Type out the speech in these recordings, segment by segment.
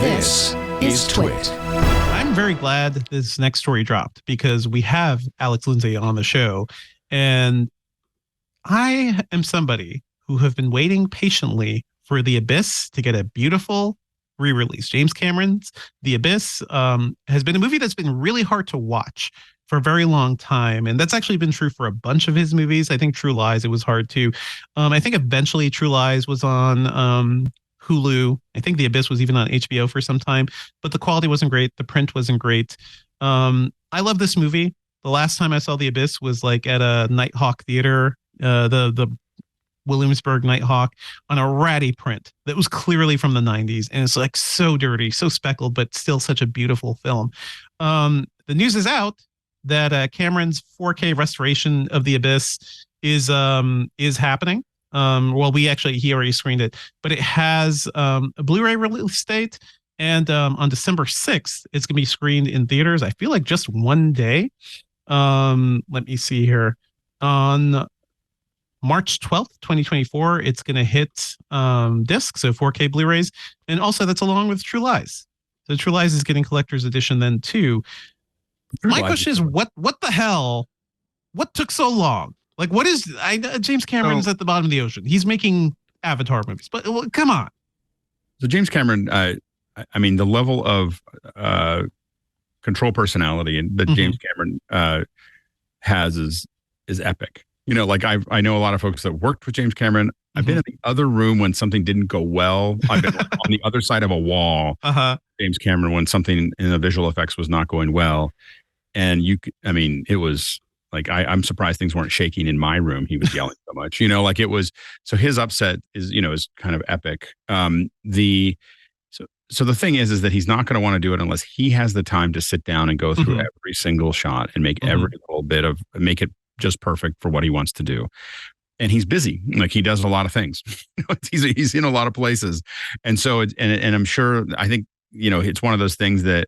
This is TWiT. I'm very glad that this next story dropped because we have Alex Lindsay on the show. And I am somebody who have been waiting patiently for The Abyss to get a beautiful re-release. James Cameron's The Abyss has been a movie that's been really hard to watch for a very long time. And that's actually been true for a bunch of his movies. I think True Lies, it was hard to. I think eventually True Lies was on Hulu. I think The Abyss was even on HBO for some time, but the quality wasn't great. The print wasn't great. I love this movie. The last time I saw The Abyss was like at a Nighthawk theater, the Williamsburg Nighthawk, on a ratty print that was clearly from the 90s. And it's like so dirty, so speckled, but still such a beautiful film. The news is out that Cameron's 4K restoration of The Abyss is happening. Well, he already screened it, but it has a Blu-ray release date. And on December 6th, it's going to be screened in theaters. I feel like just one day. Let me see here. On March 12th, 2024, it's going to hit disc, so 4K Blu-rays. And also that's along with True Lies. So True Lies is getting collector's edition then too. My question is, what the hell? What took so long? Like, what is James Cameron's at the bottom of the ocean? He's making Avatar movies, but come on. So James Cameron, I mean, the level of control personality that James Cameron has is epic. You know, like I know a lot of folks that worked with James Cameron. I've been in the other room when something didn't go well. I've been like on the other side of a wall, James Cameron, when something in the visual effects was not going well. And it was like, I'm surprised things weren't shaking in my room. He was yelling so much, like it was. So his upset is kind of epic. So the thing is that he's not going to want to do it unless he has the time to sit down and go through every single shot and make every little bit make it just perfect for what he wants to do. And he's busy. Like, he does a lot of things. He's in a lot of places. And so and I'm sure, I think, it's one of those things that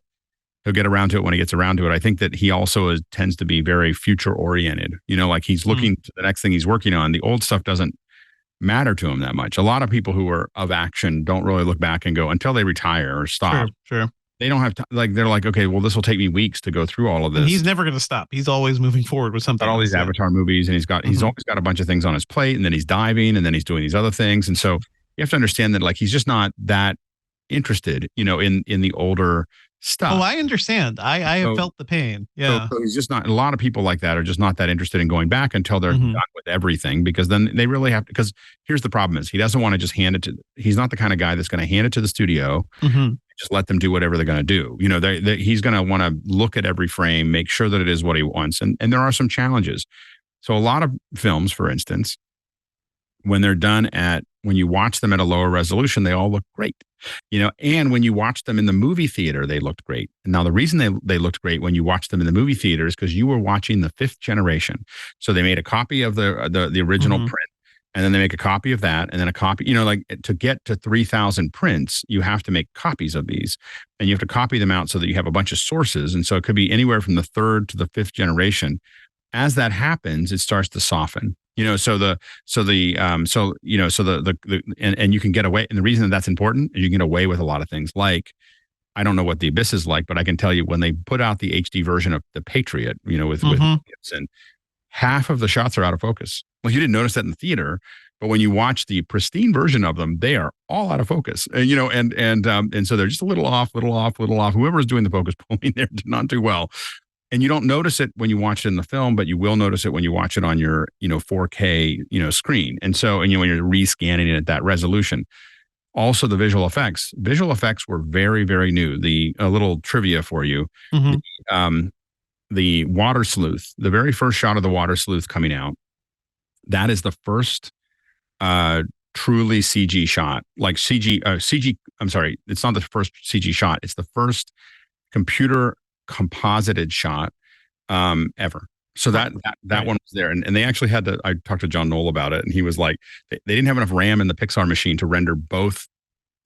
he'll get around to it when he gets around to it. I think that he also tends to be very future oriented, like he's looking to the next thing he's working on. The old stuff doesn't matter to him that much. A lot of people who are of action don't really look back and go until they retire or stop. Sure. They don't have like, they're like, okay, well, this will take me weeks to go through all of this. And he's never going to stop. He's always moving forward with something. Got all these Avatar movies, and he's always got a bunch of things on his plate, and then he's diving, and then he's doing these other things. And so you have to understand that, like, he's just not that interested, in the older stuff. Oh, I understand. I have felt the pain. Yeah. So he's just not, a lot of people like that are just not that interested in going back until they're done with everything, because then they really have to, because here's the problem is he doesn't want to just he's not the kind of guy that's going to hand it to the studio, just let them do whatever they're going to do. He's going to want to look at every frame, make sure that it is what he wants. And there are some challenges. So a lot of films, for instance, when they're done when you watch them at a lower resolution, they all look great, and when you watch them in the movie theater, they looked great. Now, the reason they looked great when you watched them in the movie theater is because you were watching the 5th generation. So they made a copy of the original print, and then they make a copy of that, and then a copy, like, to get to 3,000 prints, you have to make copies of these, and you have to copy them out so that you have a bunch of sources. And so it could be anywhere from the 3rd to the 5th generation. As that happens, it starts to soften. And you can get away. And the reason that's important is you can get away with a lot of things. Like, I don't know what The Abyss is like, but I can tell you when they put out the HD version of The Patriot, with Gibson, half of the shots are out of focus. Well, you didn't notice that in the theater, but when you watch the pristine version of them, they are all out of focus. And so they're just a little off. Whoever is doing the focus pulling there did not do well. And you don't notice it when you watch it in the film, but you will notice it when you watch it on your, 4K, screen. And so, when you're rescanning it at that resolution. Also, the visual effects were very, very new. A little trivia for you. The water sleuth, the very first shot of the water sleuth coming out, that is the first truly CG shot. Like CG, I'm sorry, it's not the first CG shot. It's the first computer composited shot ever. So that one was there, and they actually had to. I talked to John Knoll about it, and he was like, they didn't have enough RAM in the Pixar machine to render both.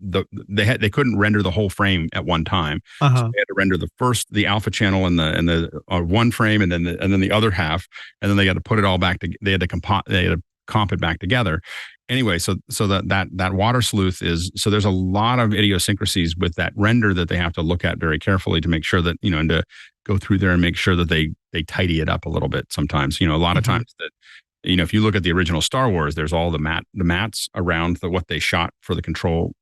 They couldn't render the whole frame at one time. So they had to render the alpha channel in the one frame, and then the other half, and then they had to put it all back. They had to comp it back together. anyway, so that water sleuth is, so there's a lot of idiosyncrasies with that render that they have to look at very carefully to make sure that, and to go through there and make sure that they tidy it up a little bit sometimes. A lot of times that, if you look at the original Star Wars, there's all the mats around what they shot for the control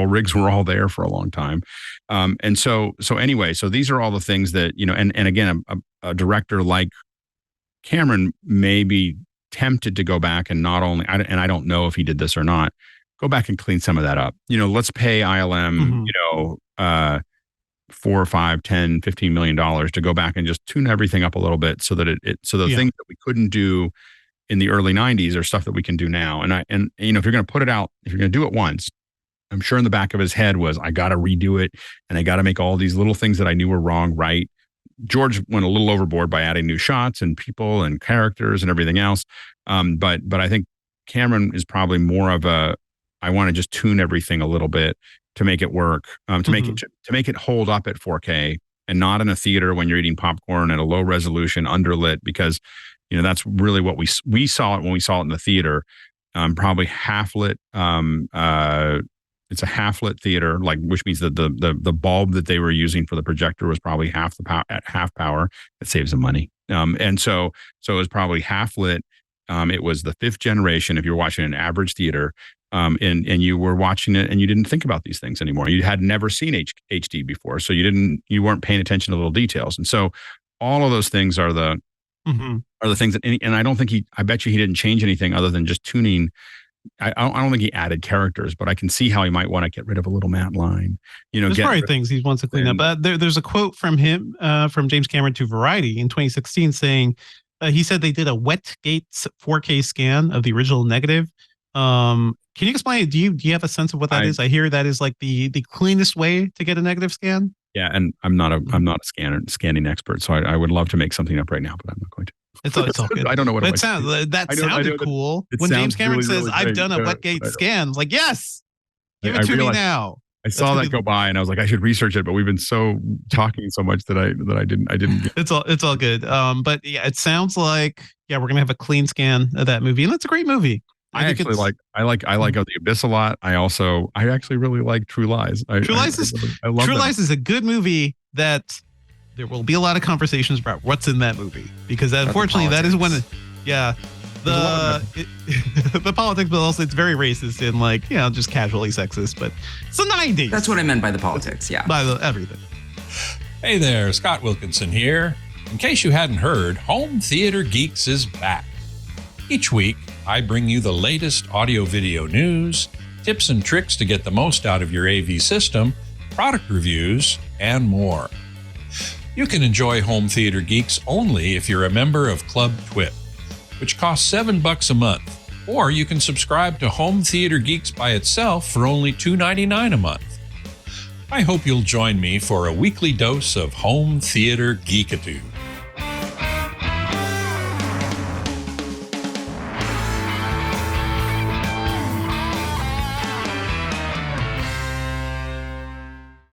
rigs were all there for a long time. And so anyway, so these are all the things that, and again, a director like Cameron may be tempted to go back and not only, and I don't know if he did this or not, go back and clean some of that up. Let's pay ILM, $4 or $5, $10, $15 million to go back and just tune everything up a little bit so that things that we couldn't do in the early 90s are stuff that we can do now. And if you're going to put it out, if you're going to do it once, I'm sure in the back of his head was, I got to redo it and I got to make all these little things that I knew were wrong right. George went a little overboard by adding new shots and people and characters and everything else. But I think Cameron is probably more of I want to just tune everything a little bit to make it work, to make it hold up at 4K and not in a theater when you're eating popcorn at a low resolution underlit, because that's really what we saw it when we saw it in the theater. Probably half lit. It's a half lit theater, which means that the bulb that they were using for the projector was probably half the power at half power. It saves them money. And so it was probably half lit. It was the 5th generation. If you're watching an average theater, and you were watching it and you didn't think about these things anymore. You had never seen HD before, so you weren't paying attention to little details. And so all of those things are the things that, and I don't think I bet you he didn't change anything other than just tuning. I don't think he added characters, but I can see how he might want to get rid of a little matte line. There's probably things he wants to clean up. But there's a quote from him, from James Cameron to Variety in 2016 saying, he said they did a Wetgate 4K scan of the original negative. Can you explain it? Do you have a sense of what that is? I hear that is like the cleanest way to get a negative scan. Yeah, and I'm not a scanning expert, so I would love to make something up right now, but I'm not going to. It's all good. I don't know what it sounded. That sounded cool. When James Cameron says, really, "I've done a Wetgate scan," like, yes, give it to me now. I saw that go by, and I was like, I should research it, but we've been talking so much that I didn't. It's all good. But yeah, it sounds like we're gonna have a clean scan of that movie, and it's a great movie. I like Of the Abyss a lot. I actually really like True Lies. True Lies is a good movie that there will be a lot of conversations about what's in that movie, because unfortunately that is when the politics, but also it's very racist and just casually sexist, but it's the 90s. That's what I meant by the politics. Yeah. By everything. Hey there, Scott Wilkinson here. In case you hadn't heard, Home Theater Geeks is back. Each week, I bring you the latest audio-video news, tips and tricks to get the most out of your AV system, product reviews, and more. You can enjoy Home Theater Geeks only if you're a member of Club TWiT, which costs $7 a month, or you can subscribe to Home Theater Geeks by itself for only $2.99 a month. I hope you'll join me for a weekly dose of Home Theater Geekitude.